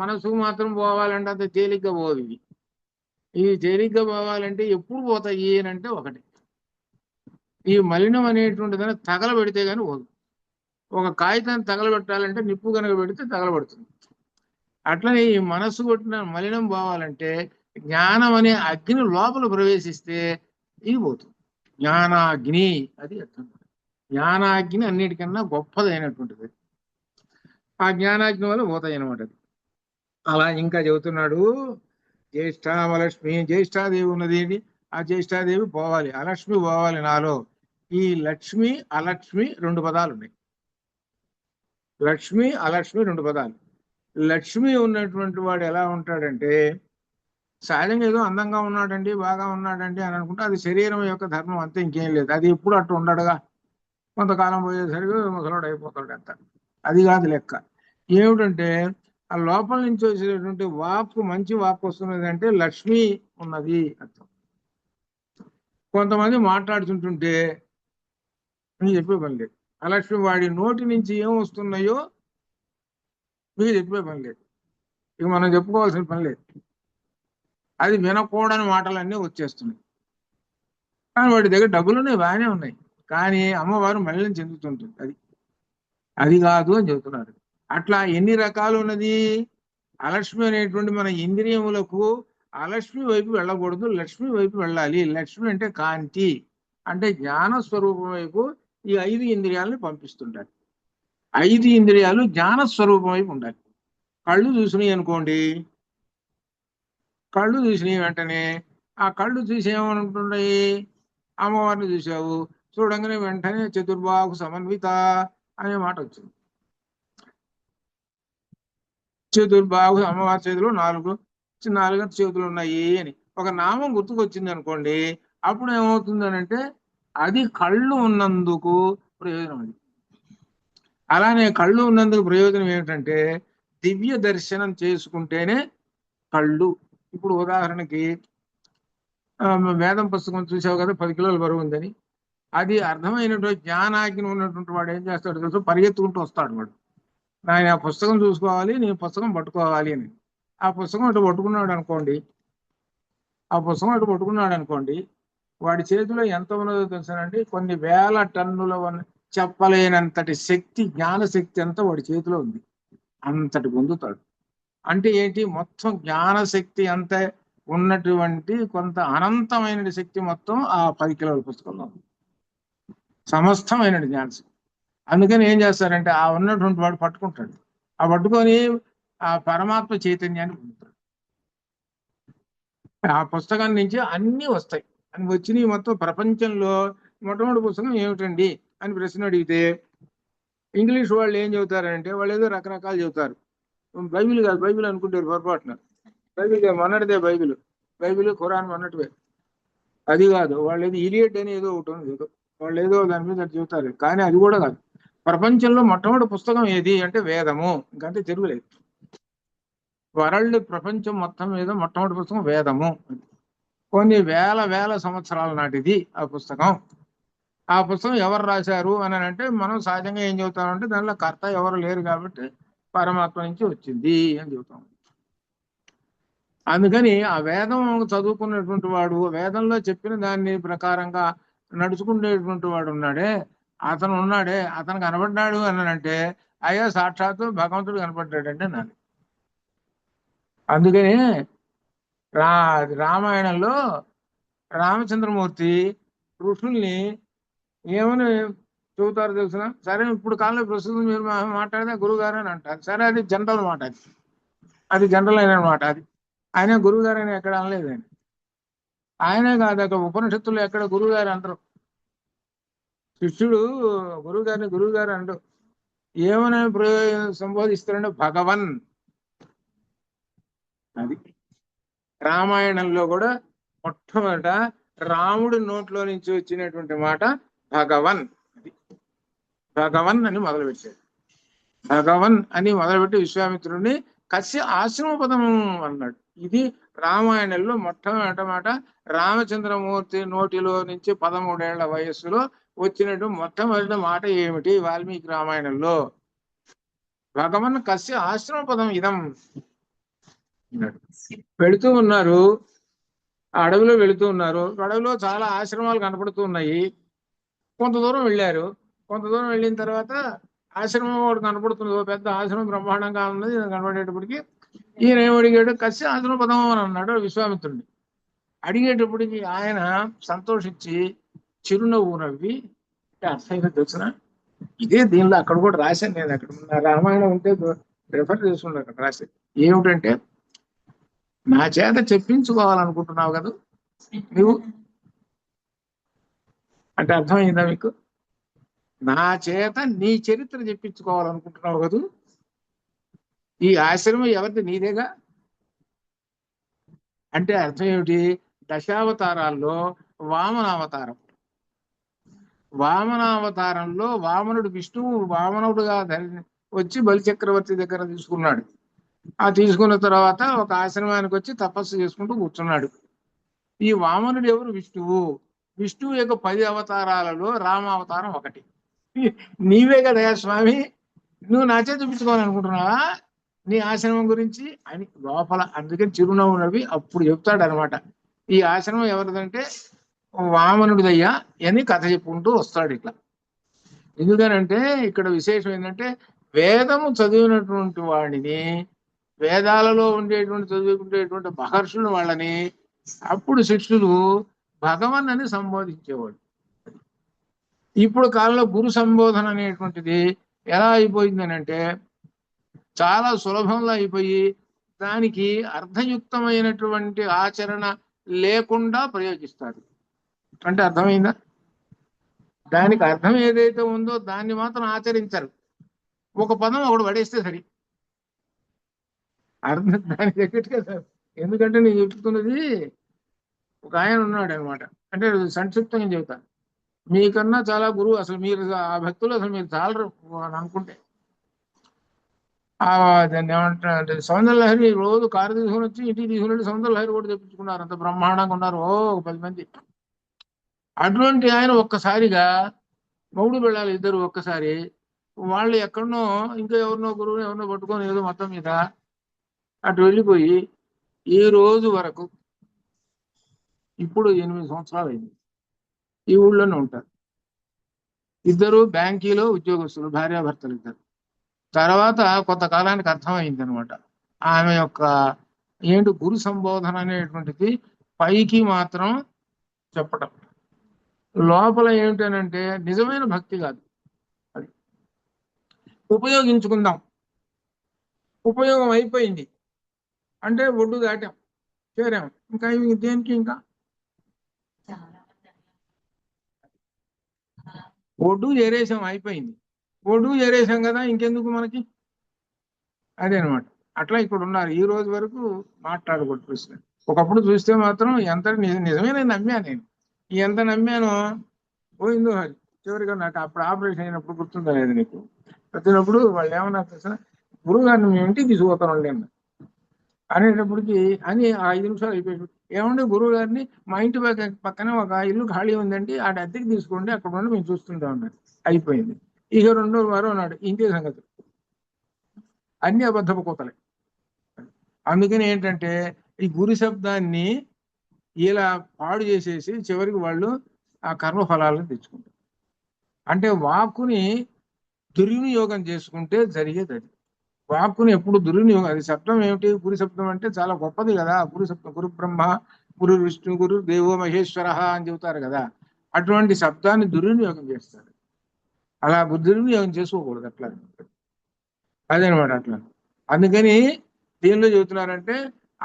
మనసుకు మాత్రం పోవాలంటే అంత తేలిగ్గా పోదు. ఇవి తేలిగ్గా పోవాలంటే ఎప్పుడు పోతాయి అంటే ఒకటి, ఈ మలినం అనేటువంటి దాన్ని తగలబెడితే కానీ పోదు. ఒక కాగితాన్ని తగలబెట్టాలంటే నిప్పు కనుక పెడితే తగలబడుతుంది. అట్లనే ఈ మనస్సు కొట్టిన మలినం పోవాలంటే జ్ఞానం అనే అగ్ని లోపల ప్రవేశిస్తే ఇది పోతుంది. జ్ఞానాగ్ని, అది అర్థం. జ్ఞానాగ్ని అన్నిటికన్నా గొప్పదైనటువంటిది. ఆ జ్ఞానాగ్ని వల్ల పోతాయి అనమాట. అలా ఇంకా చెబుతున్నాడు, జ్యేష్ఠామలక్ష్మి, జ్యేష్ఠాదేవి ఉన్నది ఏంటి, ఆ జ్యేష్ఠాదేవి పోవాలి, అలక్ష్మి పోవాలి నాలో. ఈ లక్ష్మి అలక్ష్మి 2 పదాలు ఉన్నాయి. లక్ష్మి అలక్ష్మి 2 పదాలు. లక్ష్మి ఉన్నటువంటి వాడు ఎలా ఉంటాడంటే సహజంగా ఏదో అందంగా ఉన్నాడండి, బాగా ఉన్నాడండి అని అనుకుంటే అది శరీరం యొక్క ధర్మం, అంతే, ఇంకేం లేదు. అది ఎప్పుడు అట్టు ఉండడుగా, కొంతకాలం పోయేసరికి ముసలోడు అయిపోతాడు అంత. అది కాదు లెక్క. ఏమిటంటే ఆ లోపల నుంచి వచ్చేటువంటి మంచి వాక్కు వస్తున్నది అంటే లక్ష్మి ఉన్నది అర్థం. కొంతమంది మాట్లాడుతుంటుంటే మీకు చెప్పే పని లేదు. అలక్ష్మి వాడి నోటి నుంచి ఏం వస్తున్నాయో మీకు చెప్పే పని లేదు. ఇక మనం చెప్పుకోవాల్సిన పని లేదు. అది వినకూడని మాటలన్నీ వచ్చేస్తున్నాయి. కానీ వాడి దగ్గర డబ్బులున్నాయి, బాగానే ఉన్నాయి. కానీ అమ్మవారు మళ్ళీ చెందుతుంటుంది. అది అది కాదు అని చెబుతున్నారు. అట్లా ఎన్ని రకాలు ఉన్నది. అలక్ష్మి అనేటువంటి మన ఇంద్రియములకు అలక్ష్మి వైపు వెళ్ళకూడదు, లక్ష్మి వైపు వెళ్ళాలి. లక్ష్మి అంటే కాంతి, అంటే జ్ఞాన స్వరూపం వైపు ఈ 5 ఇంద్రియాలను పంపిస్తుంటారు. 5 ఇంద్రియాలు జ్ఞాన స్వరూపం వైపు ఉండాలి. కళ్ళు చూసినాయి అనుకోండి, కళ్ళు చూసినాయి వెంటనే ఆ కళ్ళు చూసి ఏమనుకుంటున్నాయి, అమ్మవారిని చూసావు, చూడంగానే వెంటనే చతుర్బాహు సమన్విత అనే మాట వచ్చింది. చతుర్బాహు అమ్మవారి చేతిలో 4 చేతులు ఉన్నాయి అని ఒక నామం గుర్తుకొచ్చింది అనుకోండి, అప్పుడు ఏమవుతుంది అంటే అది కళ్ళు ఉన్నందుకు ప్రయోజనం. అది అలానే కళ్ళు ఉన్నందుకు ప్రయోజనం ఏమిటంటే దివ్య దర్శనం చేసుకుంటేనే కళ్ళు. ఇప్పుడు ఉదాహరణకి వేదం పుస్తకం చూసావు కదా, 10 కిలోల బరువు ఉందని. అది అర్థమైనటువంటి జ్ఞానాగ్ని ఉన్నటువంటి వాడు ఏం చేస్తాడు తెలుసు, పరిగెత్తుకుంటూ వస్తాడు వాడు. ఆయన ఆ పుస్తకం చూసుకోవాలి, నేను పుస్తకం పట్టుకోవాలి అని. ఆ పుస్తకం అటు పట్టుకున్నాడు అనుకోండి, వాడి చేతిలో ఎంత ఉన్నదో తెలుసానండి, కొన్ని వేల టన్నుల చెప్పలేనంతటి శక్తి, జ్ఞాన శక్తి అంతా వాడి చేతిలో ఉంది. అంతటి పొందుతాడు. అంటే ఏంటి, మొత్తం జ్ఞాన శక్తి అంతా ఉన్నటువంటి కొంత అనంతమైన శక్తి మొత్తం ఆ 10 కిలోల పుస్తకంలో ఉంది. సమస్తమైన జ్ఞానశక్తి. అందుకని ఏం చేస్తారంటే ఆ ఉన్నటువంటి వాడు పట్టుకుంటాడు. ఆ పట్టుకొని ఆ పరమాత్మ చైతన్యాన్ని పొందుతాడు. ఆ పుస్తకం నుంచి అన్ని వస్తాయి. అని వచ్చినవి మొత్తం ప్రపంచంలో మొట్టమొదటి పుస్తకం ఏమిటండి అని ప్రశ్న అడిగితే ఇంగ్లీష్ వాళ్ళు ఏం చెబుతారంటే వాళ్ళు ఏదో రకరకాలు చెబుతారు. బైబిల్ కాదు, బైబిల్ అనుకుంటారు పొరపాటున. బైబిల్ మొన్నటిదే, బైబిల్ ఖురాన్ మొన్నటివే. అది కాదు, వాళ్ళు ఏదో ఇలియట్ అని ఏదో ఒకటి ఉంది, వాళ్ళు ఏదో దాని మీద చెబుతారు. కానీ అది కూడా కాదు. ప్రపంచంలో మొట్టమొదటి పుస్తకం ఏది అంటే వేదము. ఇంకంటే తిరుగులేదు. వరల్డ్ ప్రపంచం మొత్తం మీద మొట్టమొదటి పుస్తకం వేదము. కొన్ని వేల సంవత్సరాల నాటిది ఆ పుస్తకం. ఆ పుస్తకం ఎవరు రాశారు అని అంటే మనం సహజంగా ఏం చెబుతామంటే దానిలో కర్త ఎవరు లేరు కాబట్టి పరమాత్మ నుంచి వచ్చింది అని చెబుతాం. అందుకని ఆ వేదం చదువుకున్నటువంటి వాడు, వేదంలో చెప్పిన దాన్ని ప్రకారంగా నడుచుకునేటువంటి వాడు ఉన్నాడే, అతను కనబడ్డాడు అని అంటే అయ్యా సాక్షాత్తు భగవంతుడు కనపడ్డాడంటే నాకు. అందుకని రామాయణంలో రామచంద్రమూర్తి ఋషుల్ని ఏమని చెబుతారు తెలుసిన, సరే ఇప్పుడు కాలంలో ప్రస్తుతం మీరు మాట్లాడితే గురుగారు అని అంటారు. సరే అది జనరల్ మాట, అది జనరల్ అయిన మాట. అది ఆయన గురువుగారు అని ఎక్కడ అనలేదండి. ఆయనే కాదు, అక్కడ ఉపనిషత్తులు ఎక్కడ గురువుగారు అంటారు. శిష్యుడు గురువుగారు అంటారు. ఏమని సంబోధిస్తారంటే భగవన్. అది రామాయణంలో కూడా మొట్టమొదట రాముడి నోట్లో నుంచి వచ్చినటువంటి మాట భగవన్. అది భగవన్ అని మొదలుపెట్టాడు. భగవన్ అని మొదలుపెట్టి విశ్వామిత్రుడిని కశ్య ఆశ్రమపదము అన్నాడు. ఇది రామాయణంలో మొట్టమొదటి మాట. రామచంద్రమూర్తి నోటిలో నుంచి 13 ఏళ్ల వయస్సులో వచ్చినట్టు మొట్టమొదటి మాట ఏమిటి వాల్మీకి రామాయణంలో? భగవన్ కశ్య ఆశ్రమపదం ఇదం అన్నాడు. వెళుతూ ఉన్నారు, అడవిలో వెళుతూ ఉన్నారు. అడవిలో చాలా ఆశ్రమాలు కనపడుతూ ఉన్నాయి. కొంత దూరం వెళ్ళారు. కొంత దూరం వెళ్ళిన తర్వాత ఆశ్రమం ఒకటి కనపడుతుంది. పెద్ద ఆశ్రమం బ్రహ్మాండంగా ఉన్నది. కనపడేటప్పటికి ఈయన ఏమడిగాడు, కశ్య ఆశ్రమ పదం అని అన్నాడు విశ్వామిత్రుడిని. అడిగేటప్పటికి ఆయన సంతోషించి చిరునవ్వు నవ్వి, అర్థమైనా తెలుసిన ఇదే దీనిలో అక్కడ కూడా రాశాను నేను. అక్కడ నా రామాయణం ఉంటే రెఫర్ చేసుకున్నాను. అక్కడ రాశాను ఏమిటంటే, నా చేత చెప్పించుకోవాలనుకుంటున్నావు కదా నువ్వు అంటే అర్థమైందా మీకు? నా చేత నీ చరిత్ర చెప్పించుకోవాలనుకుంటున్నావు కదా. ఈ ఆశ్రమం ఎవరిది? నీదేగా. అంటే అర్థం ఏమిటి? దశావతారాల్లో వామనావతారంలో వామనుడు విష్ణువు వామనుడుగా వచ్చి బలిచక్రవర్తి దగ్గర తీసుకున్నాడు. ఆ తీసుకున్న తర్వాత ఒక ఆశ్రమానికి వచ్చి తపస్సు చేసుకుంటూ కూర్చున్నాడు. ఈ వామనుడు ఎవరు? విష్ణువు. విష్ణువు యొక్క 10 అవతారాలలో రామావతారం ఒకటి. నీవే కదా స్వామి, నువ్వు నాచే చూపించుకోవాలి అనుకుంటున్నావా నీ ఆశ్రమం గురించి అని లోపల. అందుకని చిరునవ్వు నవ్వి అప్పుడు చెప్తాడు అనమాట, ఈ ఆశ్రమం ఎవరిదంటే వామనుడిదయ్యా అని కథ చెప్పుకుంటూ వస్తాడు ఇట్లా. ఎందుకనంటే ఇక్కడ విశేషం ఏంటంటే వేదము చదివినటువంటి వాడిని, వేదాలలో ఉండేటువంటి చదువుకునేటువంటి మహర్షులు వాళ్ళని అప్పుడు శిష్యులు భగవన్ అని సంబోధించేవాడు. ఇప్పుడు కాలంలో గురు సంబోధన అనేటువంటిది ఎలా అయిపోయిందని అంటే చాలా సులభంలో అయిపోయి దానికి అర్థయుక్తమైనటువంటి ఆచరణ లేకుండా ప్రయోగిస్తారు. అంటే అర్థమైందా? దానికి అర్థం ఏదైతే ఉందో దాన్ని మాత్రం ఆచరించరు. ఒక పదం ఒకడు పడేస్తే సరి, అర్థం దాని దగ్గరగా సార్. ఎందుకంటే నేను చెప్తున్నది ఒక ఆయన ఉన్నాడు అనమాట, అంటే సంక్షిప్తంగా చెబుతా. మీకన్నా చాలా గురువు, అసలు మీరు ఆ భక్తులు అసలు మీరు చాలరు అని అనుకుంటే. దాన్ని ఏమంటారు అంటే సౌందర్యలహరి రోజు కారు తీసుకుని వచ్చి ఇంటికి తీసుకుని సౌందర్యలహరి కూడా తెప్పించుకున్నారు, అంత బ్రహ్మాండంగా ఉన్నారు, ఒక 10 మంది. అటువంటి ఆయన ఒక్కసారిగా మౌడు వెళ్ళాలి ఇద్దరు ఒక్కసారి, వాళ్ళు ఎక్కడనో ఇంకా ఎవరినో గురువుని ఎవరినో పట్టుకొని ఏదో మొత్తం మీద అటు వెళ్ళిపోయి ఈ రోజు వరకు ఇప్పుడు 8 సంవత్సరాలు అయింది ఈ ఊళ్ళోనే ఉంటారు. ఇద్దరు బ్యాంకీలో ఉద్యోగస్తులు, భార్యాభర్తలు ఇద్దరు. తర్వాత కొంతకాలానికి అర్థమైంది అనమాట ఆమె యొక్క ఏంటి గురు సంబోధన అనేటువంటిది పైకి మాత్రం చెప్పటం, లోపల ఏమిటనంటే నిజమైన భక్తి కాదు. అది ఉపయోగించుకుందాం, ఉపయోగం అయిపోయింది అంటే ఒడ్డు దాటాం, చేరాం, ఇంకా దేనికి, ఇంకా ఒడ్డు చేరేసాం, అయిపోయింది. ఒడ్డు చేరేసాం కదా, ఇంకెందుకు మనకి, అదే అనమాట. అట్లా ఇక్కడ ఉన్నారు ఈ రోజు వరకు మాట్లాడకూడదు ప్రశ్న. ఒకప్పుడు చూస్తే మాత్రం ఎంత నిజమే నేను నమ్మాను, నేను ఎంత నమ్మానో పోయిందో అది. చివరిగా నాకు అప్పుడు ఆపరేషన్ అయినప్పుడు గుర్తుందా లేదు నీకు, వచ్చినప్పుడు వాళ్ళు ఏమన్నా తెలుసా, గురువు గారిని మేము ఇంటికి తీసుకుపోతాం నేను అనేటప్పటికి అని 5 నిమిషాలు అయిపోయాడు. ఏమంటే గురువు గారిని మా ఇంటి పక్కనే ఒక ఇల్లు ఖాళీ ఉందండి, ఆ అద్దెకి తీసుకోండి, అక్కడ ఉండి మేము చూస్తుంటాం అన్నాడు. అయిపోయింది. ఇక 2వ వారం అన్నాడు, ఇంతే సంగతి. అన్ని అబద్ధపు కోతలే. అందుకని ఏంటంటే ఈ గురు శబ్దాన్ని ఇలా పాడు చేసేసి చివరికి వాళ్ళు ఆ కర్మఫలాలను తెచ్చుకుంటారు. అంటే వాక్కుని దుర్వినియోగం చేసుకుంటే జరిగేది అది. వాక్కుని ఎప్పుడు దుర్వినియోగం, అది శబ్దం ఏమిటి, గురు శబ్దం అంటే చాలా గొప్పది కదా. గురు శబ్దం గురు బ్రహ్మ గురు విష్ణు గురు దేవో మహేశ్వర అని చెబుతారు కదా, అటువంటి శబ్దాన్ని దుర్వినియోగం చేస్తారు. అలా దుర్వినియోగం చేసుకోకూడదు అట్లా, అదనమాట అట్లా. అందుకని దీనిలో చెబుతున్నారంటే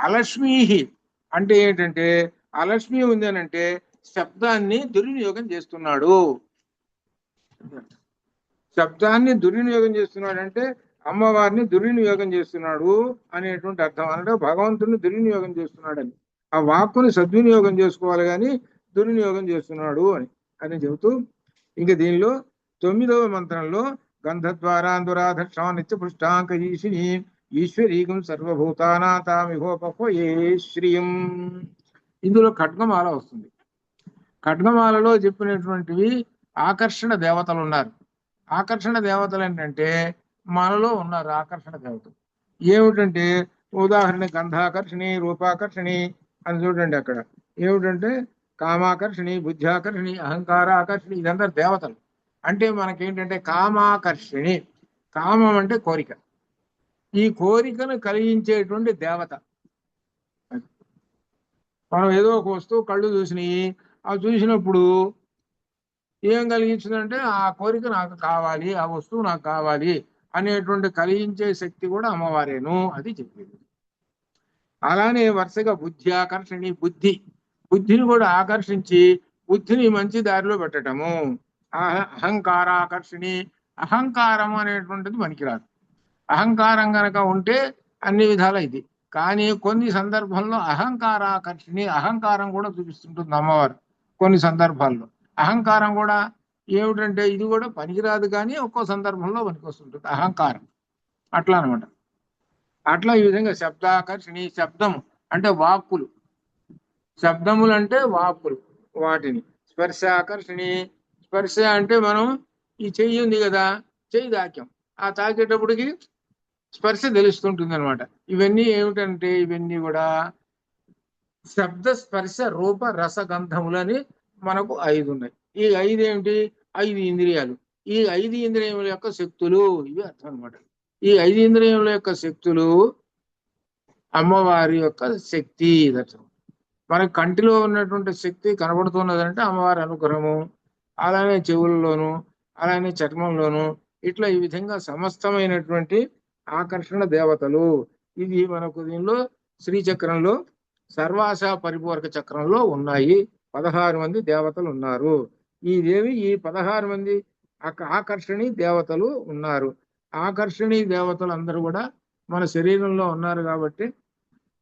అలక్ష్మీ అంటే ఏంటంటే అలక్ష్మి ఉంది అని అంటే శబ్దాన్ని దుర్వినియోగం చేస్తున్నాడు. శబ్దాన్ని దుర్వినియోగం చేస్తున్నాడు అంటే అమ్మవారిని దుర్వినియోగం చేస్తున్నాడు అనేటువంటి అర్థం. అంటే భగవంతుని దుర్వినియోగం చేస్తున్నాడని, ఆ వాక్కుని సద్వినియోగం చేసుకోవాలి కానీ దుర్వినియోగం చేస్తున్నాడు అని అని చెబుతూ, ఇంక దీనిలో 9వ మంత్రంలో గంధద్వారాంధురాధక్షా నిత్య పృష్టాంక ఈశిని ఈశ్వరీకం సర్వభూతానాథామిహోపహ్వయే శ్రియం. ఇందులో ఖడ్గమాల వస్తుంది. ఖడ్గమాలలో చెప్పినటువంటివి ఆకర్షణ దేవతలు ఉన్నారు. ఆకర్షణ దేవతలు ఏంటంటే మనలో ఉన్నారు ఆకర్షణ దేవతలు. ఏమిటంటే ఉదాహరణ గంధాకర్షణి, రూపాకర్షణి అని చూడండి అక్కడ. ఏమిటంటే కామాకర్షణి, బుద్ధ్యాకర్షణి, అహంకార ఆకర్షణి, ఇదంతా దేవతలు. అంటే మనకేంటంటే కామాకర్షణి, కామం అంటే కోరిక, ఈ కోరికను కలిగించేటువంటి దేవత. మనం ఏదో ఒక వస్తువు కళ్ళు చూసినాయి, ఆ చూసినప్పుడు ఏం కలిగించిందంటే ఆ కోరిక నాకు కావాలి, ఆ వస్తువు నాకు కావాలి అనేటువంటి కలిగించే శక్తి కూడా అమ్మవారేను, అది చెప్పింది. అలానే వరుసగా బుద్ధి ఆకర్షణి, బుద్ధిని కూడా ఆకర్షించి బుద్ధిని మంచి దారిలో పెట్టడము. అహంకార ఆకర్షణి, అహంకారం అనేటువంటిది పనికిరాదు. అహంకారం కనుక ఉంటే అన్ని విధాల ఇది. కానీ కొన్ని సందర్భంలో అహంకార ఆకర్షణి, అహంకారం కూడా చూపిస్తుంటుంది అమ్మవారు. కొన్ని సందర్భాల్లో అహంకారం కూడా ఏమిటంటే ఇది కూడా పనికిరాదు, కానీ ఒక్కో సందర్భంలో పనికి వస్తుంటుంది అహంకారం. అట్లా అనమాట. అట్లా ఈ విధంగా శబ్దాకర్షణి, శబ్దం అంటే వాక్కులు, శబ్దములు అంటే వాక్కులు, వాటిని. స్పర్శ ఆకర్షణి, స్పర్శ అంటే మనం ఈ చెయ్యి ఉంది కదా, చెయ్యి తాకాం, ఆ తాకేటప్పటికి స్పర్శ తెలుస్తుంటుంది అనమాట. ఇవన్నీ ఏమిటంటే ఇవన్నీ కూడా శబ్ద స్పర్శ రూప రసగంధములని మనకు 5 ఉన్నాయి. ఈ 5 ఏమిటి? 5 ఇంద్రియాలు. ఈ 5 ఇంద్రియముల యొక్క శక్తులు ఇవి అర్థం అనమాట. ఈ 5 ఇంద్రియముల యొక్క శక్తులు అమ్మవారి యొక్క శక్తి అర్థం. మనకు కంటిలో ఉన్నటువంటి శక్తి కనబడుతున్నదంటే అమ్మవారి అనుగ్రహము, అలానే చెవుల్లోను, అలానే చర్మంలోను, ఇట్లా ఈ విధంగా సమస్తమైనటువంటి ఆకర్షణ దేవతలు. ఇది మనకు దీనిలో శ్రీచక్రంలో సర్వాస పరిపూరక చక్రంలో ఉన్నాయి. 16 మంది దేవతలు ఉన్నారు. ఈ దేవి ఈ 16 మంది ఆకర్షణీ దేవతలు ఉన్నారు. ఆకర్షణీ దేవతలు అందరూ కూడా మన శరీరంలో ఉన్నారు కాబట్టి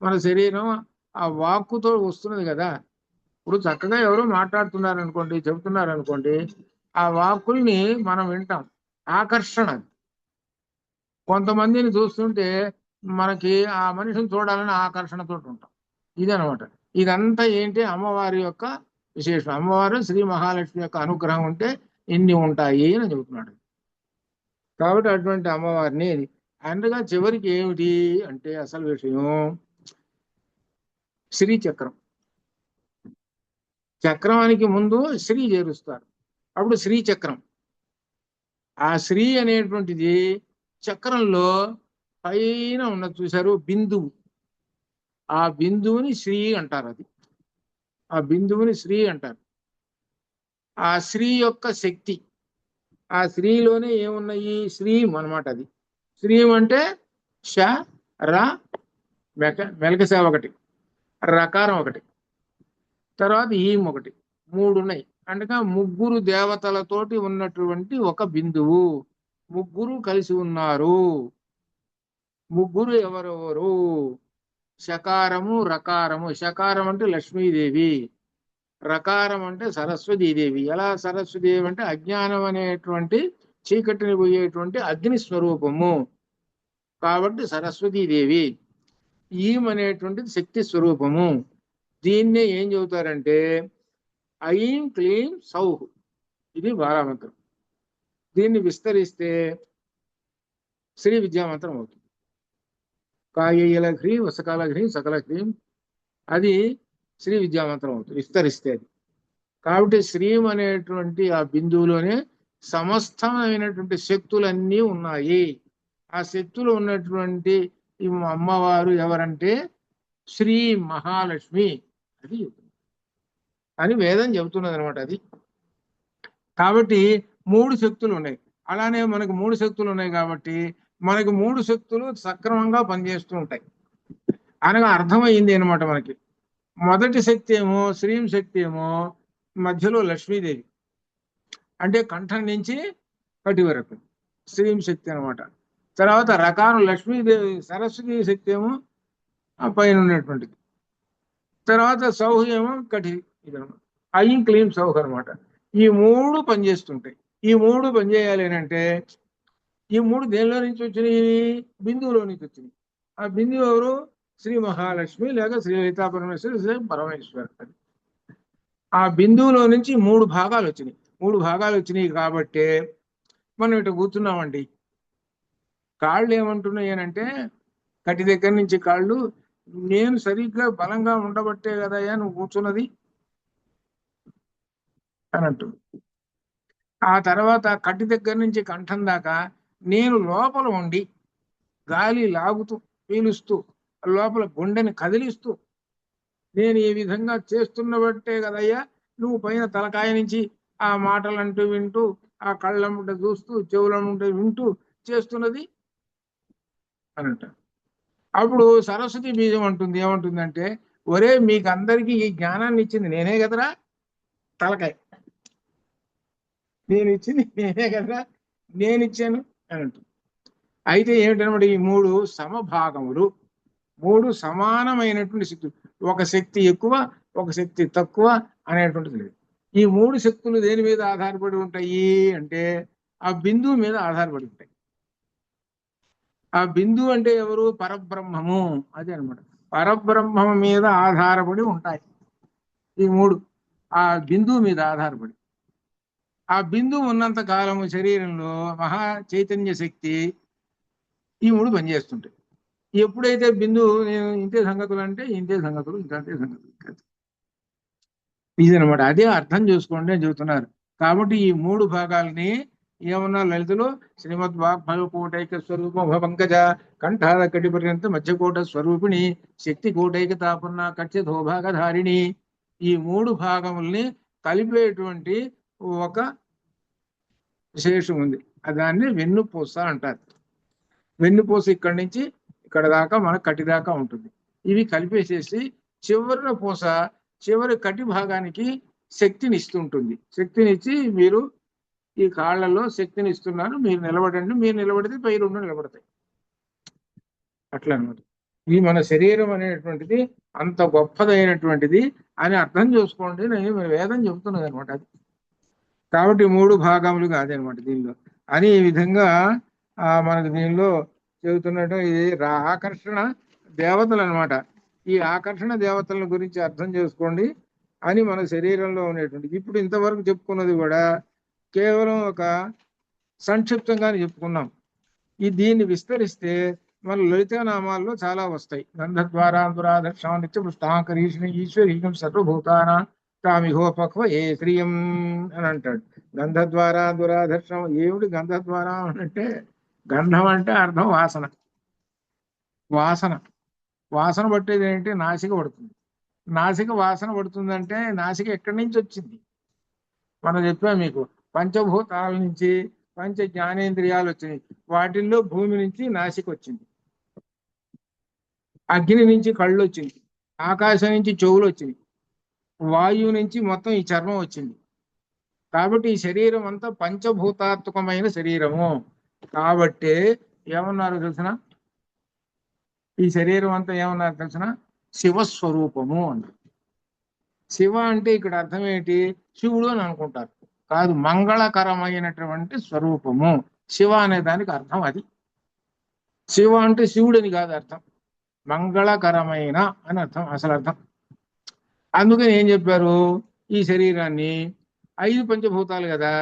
మన శరీరం ఆ వాక్కుతో వస్తున్నది కదా. ఇప్పుడు చక్కగా ఎవరో మాట్లాడుతున్నారు అనుకోండి, చెబుతున్నారు అనుకోండి, ఆ వాక్కుల్ని మనం వింటాం. ఆకర్షణ. కొంతమందిని చూస్తుంటే మనకి ఆ మనిషిని చూడాలని ఆకర్షణతో ఉంటాం. ఇదనమాట. ఇదంతా ఏంటి? అమ్మవారి యొక్క విశేషం. అమ్మవారు శ్రీ మహాలక్ష్మి యొక్క అనుగ్రహం ఉంటే ఇన్ని ఉంటాయి అని చెబుతున్నాడు. కాబట్టి అటువంటి అమ్మవారిని అండగా చివరికి ఏమిటి అంటే అసలు విషయం శ్రీచక్రం. చక్రానికి ముందు శ్రీ చేరుస్తారు, అప్పుడు శ్రీచక్రం. ఆ శ్రీ అనేటువంటిది చక్రంలో పైన ఉన్నది చూశారు, బిందువు. ఆ బిందువుని శ్రీ అంటారు. అది ఆ బిందువుని శ్రీ అంటారు. ఆ శ్రీ యొక్క శక్తి, ఆ శ్రీలోనే ఏమున్నాయి? శ్రీం అనమాట. అది శ్రీం అంటే ష ర మెలకస ఒకటి, రకారం ఒకటి, తర్వాత ఈం ఒకటి, 3 ఉన్నాయి. అంటే ముగ్గురు దేవతలతోటి ఉన్నటువంటి ఒక బిందువు. ముగ్గురు కలిసి ఉన్నారు. ముగ్గురు ఎవరెవరు? శకారము, రకారము. శకారం అంటే లక్ష్మీదేవి, రకారం అంటే సరస్వతీదేవి. ఎలా సరస్వతీదేవి అంటే అజ్ఞానం అనేటువంటి చీకటిని పోయేటువంటి అగ్ని స్వరూపము కాబట్టి సరస్వతీదేవి. ఈం అనేటువంటిది శక్తి స్వరూపము. దీన్నే ఏం చెబుతారంటే ఐం క్లీం సౌహ్. ఇది బాలామంత్రం. దీన్ని విస్తరిస్తే శ్రీ విద్యామంత్రం అవుతుంది. కాయల హ్రీం, వసకాల హ్రీం, సకల హ్రీం, అది శ్రీ విద్యామంత్రం అవుతుంది విస్తరిస్తే. అది కాబట్టి శ్రీం అనేటువంటి ఆ బిందువులోనే సమస్తమైనటువంటి శక్తులన్నీ ఉన్నాయి. ఆ శక్తులు ఉన్నటువంటి ఈ అమ్మవారు ఎవరంటే శ్రీ మహాలక్ష్మి అది అని వేదం చెబుతున్నది అనమాట. అది కాబట్టి 3 శక్తులు ఉన్నాయి. అలానే మనకు 3 శక్తులు ఉన్నాయి కాబట్టి మనకి 3 శక్తులు సక్రమంగా పనిచేస్తూ ఉంటాయి అనగా అర్థమైంది అనమాట. మనకి మొదటి శక్తి ఏమో శ్రీం శక్తి ఏమో మధ్యలో లక్ష్మీదేవి, అంటే కంఠం నుంచి కటి వరకు శ్రీం శక్తి అనమాట. తర్వాత రకారం లక్ష్మీదేవి, సరస్వతి శక్తి ఏమో ఆ పైన ఉన్నటువంటిది. తర్వాత సౌహ ఏమో కటి, ఇదనమాట. ఐం క్లీం సౌహ అనమాట. ఈ 3 పనిచేస్తుంటాయి. ఈ 3 పనిచేయాలి అని అంటే ఈ 3 దేనిలో నుంచి వచ్చినాయి? బిందువులో నుంచి వచ్చినాయి. ఆ బిందువు ఎవరు? శ్రీ మహాలక్ష్మి లేక శ్రీ లలితా పరమేశ్వరి, శ్రీ పరమేశ్వర్. ఆ బిందువులో నుంచి 3 భాగాలు వచ్చినాయి. 3 భాగాలు వచ్చినాయి కాబట్టి మనం ఇటు కూర్చున్నామండి. కాళ్ళు ఏమంటున్నాయి అని అంటే కటి దగ్గర నుంచి కాళ్ళు, నేను సరిగ్గా బలంగా ఉండబట్టే కదయ్యా నువ్వు కూర్చున్నది అని అంటుంది. ఆ తర్వాత కటి దగ్గర నుంచి కంఠం దాకా నేను లోపల ఉండి గాలి లాగుతూ పీలుస్తూ లోపల గుండెని కదిలిస్తూ నేను ఈ విధంగా చేస్తున్నబట్టే కదయ్యా నువ్వు పైన తలకాయ నుంచి ఆ మాటలంటూ వింటూ, ఆ కళ్ళముంట చూస్తూ, చెవులముంట వింటూ చేస్తున్నది అని అంటారు. అప్పుడు సరస్వతి బీజం అంటుంది, ఏమంటుందంటే ఒరే మీకు అందరికీ ఈ జ్ఞానాన్ని ఇచ్చింది నేనే కదరా, తలకాయ నేను ఇచ్చింది నేనే కదరా, నేను ఇచ్చాను అని అంటుంది. అయితే ఏమిటనమాట, ఈ 3 సమభాగములు, 3 సమానమైనటువంటి శక్తులు. ఒక శక్తి ఎక్కువ, ఒక శక్తి తక్కువ అనేటువంటిది లేదు. ఈ 3 శక్తులు దేని మీద ఆధారపడి ఉంటాయి అంటే ఆ బిందువు మీద ఆధారపడి ఉంటాయి. ఆ బిందువు అంటే ఎవరు? పరబ్రహ్మము. అదే అనమాట. పరబ్రహ్మం మీద ఆధారపడి ఉంటాయి ఈ 3, ఆ బిందువు మీద ఆధారపడి. ఆ బిందువు ఉన్నంత కాలము శరీరంలో మహా చైతన్య శక్తి ఈ మూడు పనిచేస్తుంటాయి. ఎప్పుడైతే బిందువు నేను ఇంతే సంగతులు అంటే ఇంతే సంగతులు, ఇంకా అంతే సంగతులు, ఇంకా ఇదనమాట. అదే అర్థం చేసుకోండి అని చెబుతున్నారు. కాబట్టి ఈ మూడు భాగాల్ని ఏమన్నా లలితలో శ్రీమద్ వాగ్భవకోటైక స్వరూప పంకజ కంఠాల కటి పర్యంత మధ్యకోట స్వరూపిణి శక్తి కోటైక తాపన్న కక్షధోభాగధారిణి, ఈ మూడు భాగముల్ని కలిపేటువంటి ఒక విశేషం ఉంది. దాన్ని వెన్నుపూస అంటారు. వెన్నుపూస ఇక్కడి నుంచి ఇక్కడ దాకా మన కటి దాకా ఉంటుంది. ఇవి కలిపేసేసి చివరిన పూస చివరి కటి భాగానికి శక్తిని ఇస్తుంటుంది. శక్తినిచ్చి మీరు ఈ కాళ్లలో శక్తిని ఇస్తున్నాను, మీరు నిలబడండి, మీరు నిలబడితే పై రెండు నిలబడతాయి. అట్లా అనమాట. ఈ మన శరీరం అనేటువంటిది అంత గొప్పదైనటువంటిది అని అర్థం చేసుకోండి. నేను వేదం చెబుతున్నది అనమాట. అది కాబట్టి మూడు భాగములు కాదనమాట దీనిలో అని ఈ విధంగా మనకు దీనిలో చెబుతున్నట్టు ఇది ఆకర్షణ దేవతలు అనమాట. ఈ ఆకర్షణ దేవతల గురించి అర్థం చేసుకోండి అని మన శరీరంలో ఉండేటువంటి. ఇప్పుడు ఇంతవరకు చెప్పుకున్నది కూడా కేవలం ఒక సంక్షిప్తంగానే చెప్పుకున్నాం. దీన్ని విస్తరిస్తే మన లలిత నామాల్లో చాలా వస్తాయి. గంధద్వారాంతురాధర్షం నిత్యపుష్టాంకరీషిణి ఈశ్వరీయం సర్వభూతాన తామిహోపక్వ ఏ శ్రియం అని అంటాడు. గంధద్వారా దురాధర్షం. ఏమిటి గంధద్వారా అంటే గంధం అంటే అర్థం వాసన. వాసన వాసన పట్టేది ఏంటి? నాసిక పడుతుంది. నాసిక వాసన పడుతుందంటే నాసిక ఎక్కడి నుంచి వచ్చింది? మనం చెప్పాం మీకు, పంచభూతాల నుంచి పంచ జ్ఞానేంద్రియాలు వచ్చినాయి. వాటిల్లో భూమి నుంచి నాసిక వచ్చింది, అగ్ని నుంచి కళ్ళు వచ్చింది, ఆకాశం నుంచి చెవులు వచ్చింది, వాయువు నుంచి మొత్తం ఈ చర్మం వచ్చింది. కాబట్టి ఈ శరీరం అంతా పంచభూతాత్మకమైన శరీరము. కాబట్టి ఏమన్నారు తెలిసిన? ఈ శరీరం అంతా ఏమన్నారు తెలిసిన? శివస్వరూపము అన్నారు. శివ అంటే ఇక్కడ అర్థం ఏంటి? శివుడు అని అనుకుంటారు. కాదు, మంగళకరమైనటువంటి స్వరూపము. శివ అనే దానికి అర్థం అది. శివ అంటే శివుడని కాదు అర్థం, మంగళకరమైన అని అర్థం, అసలు అర్థం. అందుకని ఏం చెప్పారు? ఈ శరీరాన్ని 5 పంచభూతాలు కదా,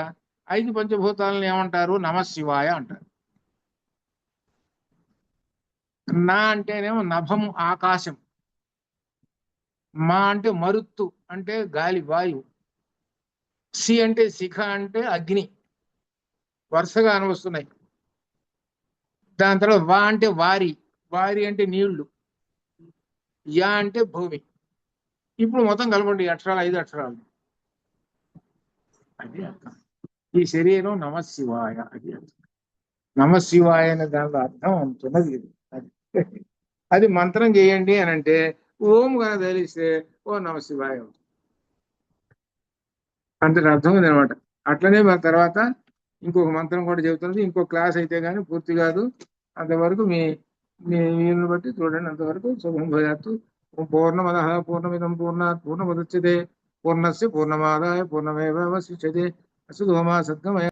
5 పంచభూతాలను ఏమంటారు? నమశివాయ అంటారు. నా అంటేనేమో నభము ఆకాశం, మా అంటే మరుత్తు అంటే గాలి వాయువు, సి అంటే శిఖ అంటే అగ్ని, వరుసగా అనువస్తున్నాయి. దాని తర్వాత వా అంటే వారి, వారి అంటే నీళ్లు, యా అంటే భూమి. ఇప్పుడు మొత్తం కలపండి అక్షరాలు, 5 అక్షరాలు. అది అర్థం. ఈ శరీరం నమశివాయ, అది అర్థం. నమశివాయ అనే దానిలో అర్థం అంటున్నది అది. అది మంత్రం చేయండి అని అంటే ఓం కనుక తెలిస్తే ఓ నమశివాయ అంతటి అర్థం ఉంది అనమాట. అట్లనే మన తర్వాత ఇంకొక మంత్రం కూడా చెబుతున్నది. ఇంకో క్లాస్ అయితే కానీ పూర్తి కాదు. అంతవరకు మీ మీ వీలుని బట్టి చూడండి. అంతవరకు శుభం భయాత్తు. పూర్ణమద పూర్ణమిదం పూర్ణాత్ పూర్ణముదచ్యతే పూర్ణస్య పూర్ణమాదాయ పూర్ణమేవావశిష్యతే. అస్తు ఓమా సద్గమయ.